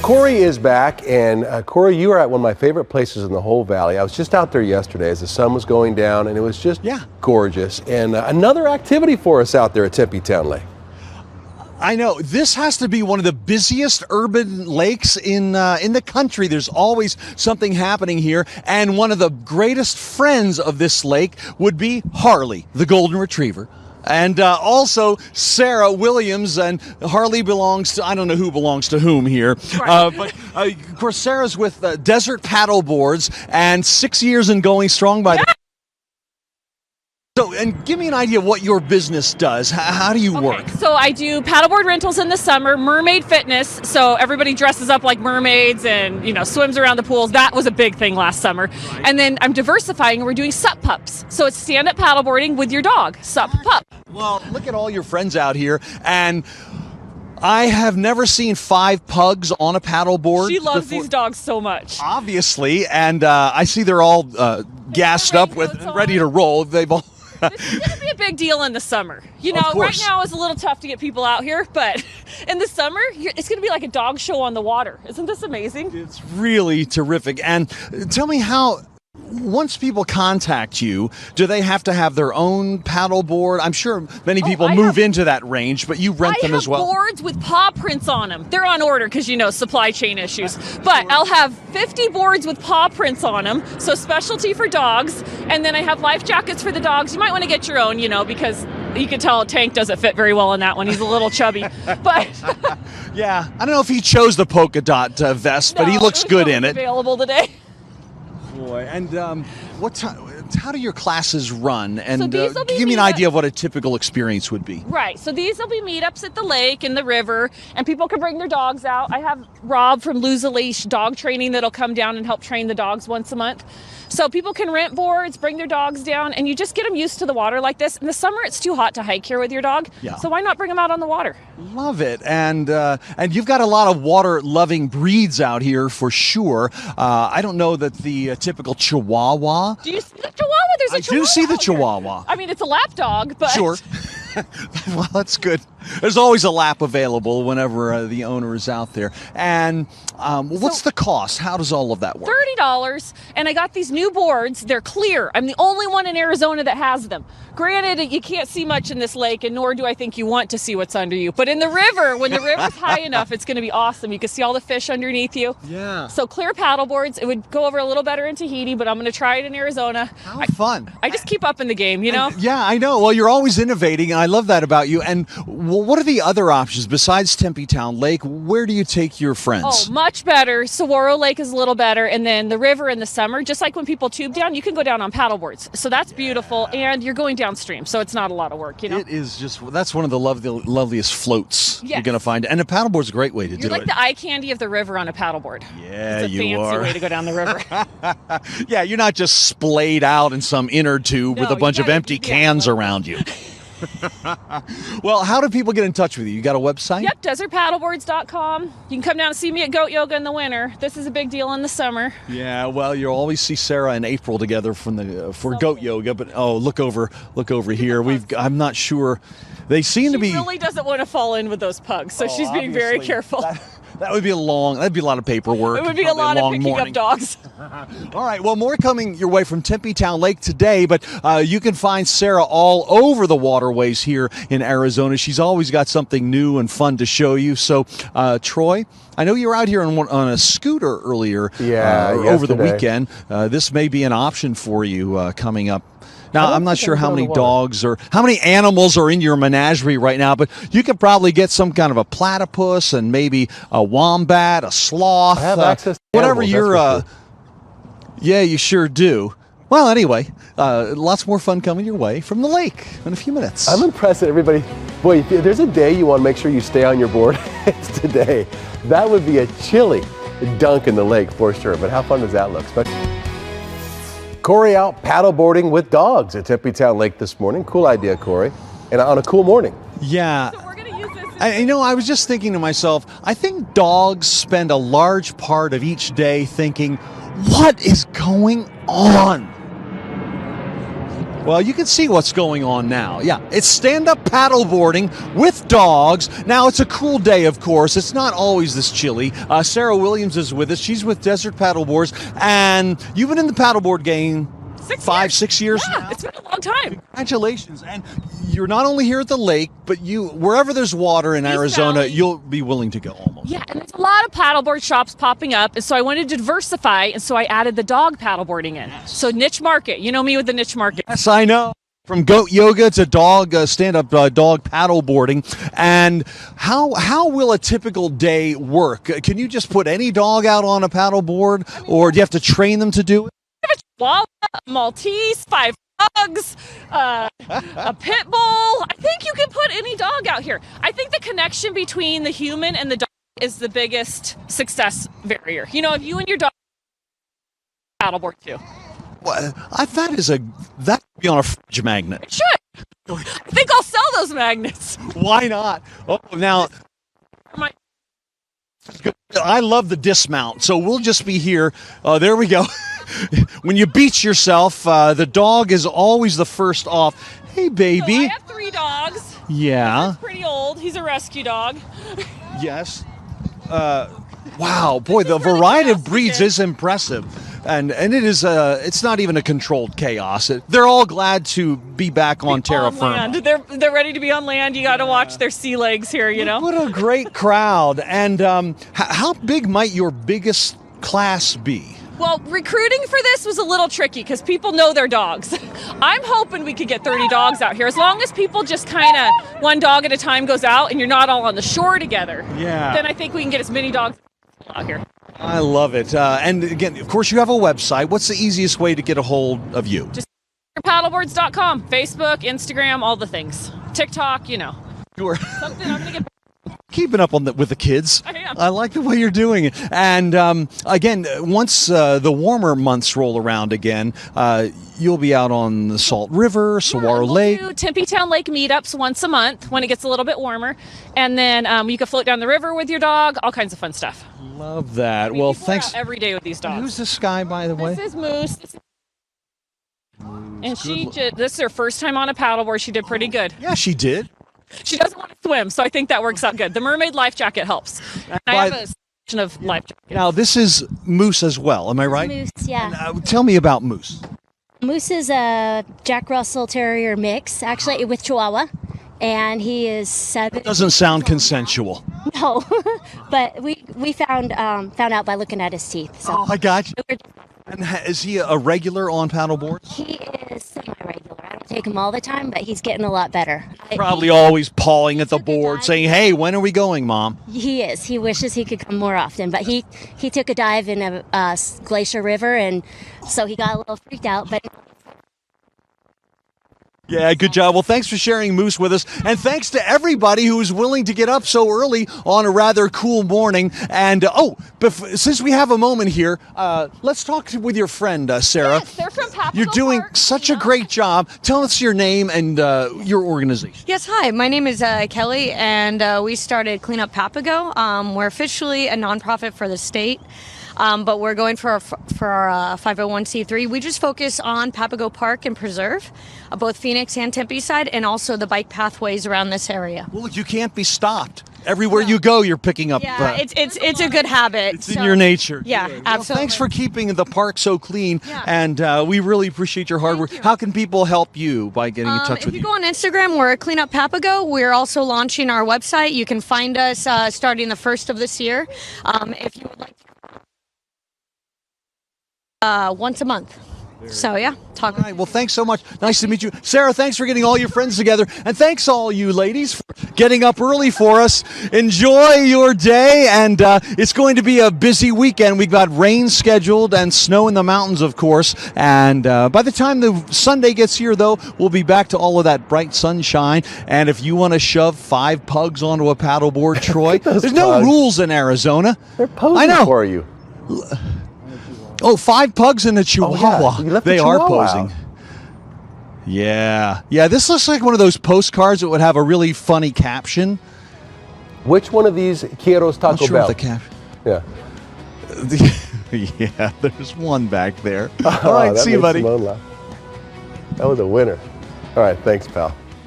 Corey is back, and Corey, you are at one of my favorite places in the whole valley. I was just out there yesterday as the sun was going down, and it was just gorgeous. And another activity for us out there at Tempe Town Lake. I know, this has to be one of the busiest urban lakes in the country. There's always something happening here, and one of the greatest friends of this lake would be Harley, the golden retriever. And also Sarah Williams, and Harley belongs to, I don't know who belongs to whom here, right. But of course Sarah's with Desert Paddleboards, and 6 years and going strong by the... So, and give me an idea of what your business does. How do you work? So I do paddleboard rentals in the summer, mermaid fitness. So everybody dresses up like mermaids and, you know, swims around the pools. That was a big thing last summer. Right. And then I'm diversifying, and we're doing Sup Pups. So it's stand-up paddleboarding with your dog, Sup Pup. Well, look at all your friends out here, and I have never seen 5 pugs on a paddleboard. She loves these dogs so much. Obviously, and I see they're all gassed up with ready to roll. They've all... This is going to be a big deal in the summer. You know, right now it's a little tough to get people out here, but in the summer, it's going to be like a dog show on the water. Isn't this amazing? It's really terrific. And tell me how... Once people contact you, do they have to have their own paddleboard? I'm sure many people move into that range, but you rent them as well. I have boards with paw prints on them. They're on order because, you know, supply chain issues. But I'll have 50 boards with paw prints on them, so specialty for dogs. And then I have life jackets for the dogs. You might want to get your own, you know, because you can tell Tank doesn't fit very well in that one. He's a little chubby. But yeah, I don't know if he chose the polka dot vest, but he looks good in it. Available today. Boy, and how do your classes run? And so give me an idea of what a typical experience would be. Right. So these will be meetups at the lake and the river, and people can bring their dogs out. I have Rob from Lose a Leash Dog Training that'll come down and help train the dogs once a month. So people can rent boards, bring their dogs down, and you just get them used to the water like this. In the summer, it's too hot to hike here with your dog. Yeah. So why not bring them out on the water? Love it. And you've got a lot of water-loving breeds out here for sure. I don't know that the typical Chihuahua. Do you see the Chihuahua? There's a Chihuahua. I do see the Chihuahua. I mean, it's a lap dog, but... Sure. Well, that's good. There's always a lap available whenever the owner is out there. And what's the cost? How does all of that work? $30. And I got these new boards. They're clear. I'm the only one in Arizona that has them. Granted, you can't see much in this lake, and nor do I think you want to see what's under you. But in the river, when the river's high enough, it's going to be awesome. You can see all the fish underneath you. Yeah. So clear paddle boards. It would go over a little better in Tahiti, but I'm going to try it in Arizona. How fun. I just keep up in the game, you know? Yeah, I know. Well, you're always innovating, and I love that about you. And what are the other options besides Tempe Town Lake? Where do you take your friends? Oh, much better. Saguaro Lake is a little better. And then the river in the summer, just like when people tube down, you can go down on paddle boards. So that's beautiful. And you're going downstream, so it's not a lot of work, you know? It is just, that's one of the loveliest floats you're going to find. And a paddleboard's a great way to do it. You're like the eye candy of the river on a paddleboard. Yeah, it's a you fancy are. way to go down the river. Yeah, you're not just splayed out in some inner tube with a bunch of empty cans around you. Well, how do people get in touch with you? You got a website? Yep, desertpaddleboards.com. You can come down and see me at Goat Yoga in the winter. This is a big deal in the summer. Yeah, well, you'll always see Sarah and April together for Goat Yoga, but look over here. I'm not sure. They seem to be. She really doesn't want to fall in with those pugs, so she's being very careful. That would be that'd be a lot of paperwork. It would be a lot of picking up dogs. All right, well, more coming your way from Tempe Town Lake today, but you can find Sarah all over the waterways here in Arizona. She's always got something new and fun to show you. So, Troy, I know you were out here on a scooter earlier over the weekend. This may be an option for you coming up. Now, I'm not sure how many dogs or how many animals are in your menagerie right now, but you could probably get some kind of a platypus and maybe a wombat, a sloth. I have access to whatever animals, you're. Yeah, you sure do. Well, anyway, lots more fun coming your way from the lake in a few minutes. I'm impressed that everybody, boy, if there's a day you want to make sure you stay on your board, it's today. That would be a chilly dunk in the lake for sure, but how fun does that look? Corey out paddleboarding with dogs at Tempe Town Lake this morning. Cool idea, Corey. And on a cool morning. Yeah. So we're going to use this. I was just thinking to myself, I think dogs spend a large part of each day thinking, what is going on? Well, you can see what's going on now. Yeah, it's stand-up paddleboarding with dogs. Now, it's a cool day, of course. It's not always this chilly. Sarah Williams is with us. She's with Desert Paddleboards, and you've been in the paddleboard game 6 years Yeah, now? it's been a long time. Congratulations. And you're not only here at the lake, but wherever there's water in Arizona, Valley. you'll be willing to go almost. Yeah, and there's a lot of paddleboard shops popping up, and so I wanted to diversify, and so I added the dog paddleboarding in. So niche market. You know me with the niche market. Yes, I know. From goat yoga to dog stand-up dog paddleboarding. And how will a typical day work? Can you just put any dog out on a paddleboard, or do you have to train them to do it? Chihuahua, Maltese, 5 dogs, a pit bull. I think you can put any dog out here. I think the connection between the human and the dog is the biggest success barrier. You know, if you and your dog paddleboard too. Well, that could be on a fridge magnet. It should. I think I'll sell those magnets. Why not? Oh, now My- I love the dismount, so we'll just be here. There we go. When you beach yourself, the dog is always the first off. Hey, So baby. I have 3 dogs. Yeah. He's pretty old. He's a rescue dog. Yes. Wow, boy, the is really variety of chaotic. breeds is impressive, and it is. It's not even a controlled chaos. They're all glad to be back on terra On land. firma. They're ready to be on land. You got to watch their sea legs here, you know. What a great crowd! And how big might your biggest class be? Well, recruiting for this was a little tricky because people know their dogs. I'm hoping we could get 30 dogs out here. As long as people just kind of one dog at a time goes out and you're not all on the shore together, Yeah. then I think we can get as many dogs out here. I love it. And again, of course, you have a website. What's the easiest way to get a hold of you? Just paddleboards.com, Facebook, Instagram, all the things. TikTok, you know. You're Something I'm going to get. keeping up on with the kids. I am. I like the way you're doing it. And again, once the warmer months roll around again, you'll be out on the Salt River, Saguaro We'll Lake. do Tempe Town Lake meetups once a month when it gets a little bit warmer. And then you can float down the river with your dog, all kinds of fun stuff. Love that. I mean, Well, people are thanks. out every day with these dogs. Who's this guy, by the way? This is Moose. And this is her first time on a paddleboard. She did pretty good. Yeah, she did. She doesn't want to swim, so I think that works out good. The mermaid life jacket helps. And I have a section of life jackets. Now, this is Moose as well. Am I right? Moose, yeah. Tell me about Moose. Moose is a Jack Russell Terrier mix, actually with Chihuahua, and he is 7. Doesn't sound consensual. No, but we found out by looking at his teeth. So Oh, I got you. And is he a regular on paddleboards? he is semi-regular. I don't take him all the time, but he's getting a lot better. Probably always pawing at the took a board, dive. saying, "Hey, when are we going, Mom?" He is. He wishes he could come more often, but he took a dive in a glacier river, and so he got a little freaked out. But Yeah, good job. Well, thanks for sharing Moose with us. And thanks to everybody who was willing to get up so early on a rather cool morning. And, since we have a moment here, let's talk with your friend, Sarah. Yes, they're from Papago You're doing Park. such a great job. Tell us your name and your organization. Yes, hi. My name is Kelly, and we started Clean Up Papago. We're officially a nonprofit for the state, but we're going for our 501c3. We just focus on Papago Park and Preserve, both Phoenix and Tempe side, and also the bike pathways around this area. Well, you can't be stopped. Everywhere you go, you're picking up. Yeah, it's a good habit. It's in your nature. Yeah, Well, absolutely. thanks for keeping the park so clean, Yeah. and we really appreciate your hard work. you. How can people help you by getting in touch If with you you? go on Instagram, we're Clean Up Papago. We're also launching our website. You can find us starting the 1st of this year. If you would like to once a month. So yeah, talk. All right, well, thanks so much. Nice to meet you. Sarah, thanks for getting all your friends together. And thanks all you ladies for getting up early for us. Enjoy your day. And it's going to be a busy weekend. We've got rain scheduled and snow in the mountains, of course. And by the time the Sunday gets here, though, we'll be back to all of that bright sunshine. And if you want to shove 5 pugs onto a paddleboard, Troy, Those there's no pugs. rules in Arizona. They're posing I know. for you. Oh, 5 pugs and a Chihuahua. You left the They are Chihuahua posing. out. Yeah. Yeah, this looks like one of those postcards that would have a really funny caption. Which one of these Quiero's Not Taco sure Bell? what the caption. Yeah. Yeah, there's one back there. Oh, All right, that see you, makes buddy. Simone laugh. That was a winner. All right, thanks, pal.